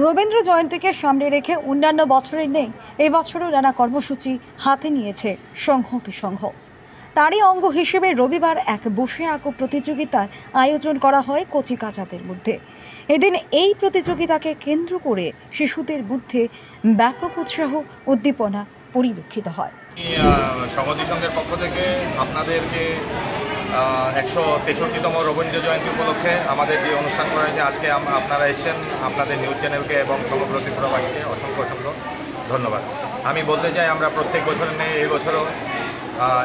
রবীন্দ্র জয়ন্তীকে সামনে রেখে অন্যান্য বছরের নেই এই বছরও নানা কর্মসূচি হাতে নিয়েছে সংহতি সংঘ। তারই অঙ্গ হিসেবে রবিবার এক বসে আঁকো প্রতিযোগিতার আয়োজন করা হয় কচিকাঁচাদের মধ্যে। এদিন এই প্রতিযোগিতাকে কেন্দ্র করে শিশুদের মধ্যে ব্যাপক উৎসাহ উদ্দীপনা পরিলক্ষিত হয়। সংহতি সংঘের পক্ষ থেকে আপনাদেরকে 163তম রবীন্দ্র জয়ন্তী উপলক্ষে আমাদের যে অনুষ্ঠান করা হয়েছে, আজকে আপনারা এসেছেন, আপনাদের নিউজ চ্যানেলকে এবং সমগ্র ত্রিপুরাবাসীকে অসংখ্য অসংখ্য ধন্যবাদ। আমি বলতে চাই, আমরা প্রত্যেক বছরের নেই এই বছরও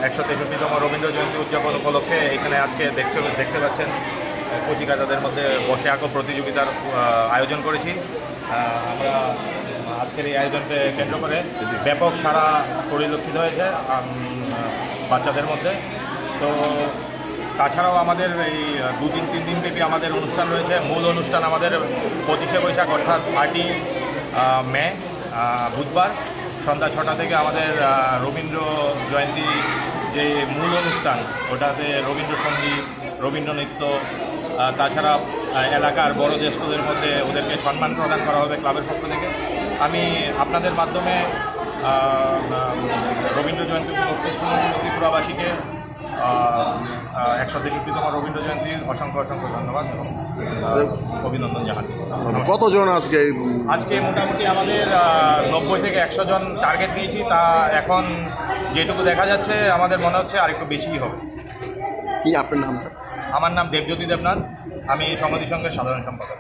163তম রবীন্দ্র জয়ন্তী উদযাপন উপলক্ষে এখানে আজকে দেখতে পাচ্ছেন কচিকাঁচাদের মধ্যে বসে আঁকো প্রতিযোগিতার আয়োজন করেছি। আমরা আজকের এই আয়োজনকে কেন্দ্র করে ব্যাপক সাড়া পরিলক্ষিত হয়েছে বাচ্চাদের মধ্যে। তো তাছাড়াও আমাদের এই 2-3 দিন ব্যাপী আমাদের অনুষ্ঠান রয়েছে। মূল অনুষ্ঠান আমাদের 25শে বৈশাখ অর্থাৎ 8ই মে বুধবার সন্ধ্যা 6টা থেকে আমাদের রবীন্দ্র জয়ন্তী যে মূল অনুষ্ঠান, ওটাতে রবীন্দ্রসঙ্গীত, রবীন্দ্র নৃত্য, তাছাড়া এলাকার বড় জ্যেষ্ঠদের মধ্যে ওদেরকে সম্মান প্রদান করা হবে ক্লাবের পক্ষ থেকে। আমি আপনাদের মাধ্যমে রবীন্দ্র জয়ন্তী উপলক্ষে ত্রিপুরাবাসীকে 163তম রবীন্দ্র জয়ন্তীর অসংখ্য অসংখ্য ধন্যবাদ এবং অভিনন্দন জানাচ্ছি। কতজন আজকে মোটামুটি আমাদের 90 থেকে 100 জন টার্গেট নিয়েছি। তা এখন যেটুকু দেখা যাচ্ছে আমাদের মনে হচ্ছে আরেকটু বেশিই হবে। কি আপনার নামটা? আমার নাম দেবজ্যোতি দেবনাথ, আমি সংহতি সংঘের সাধারণ সম্পাদক।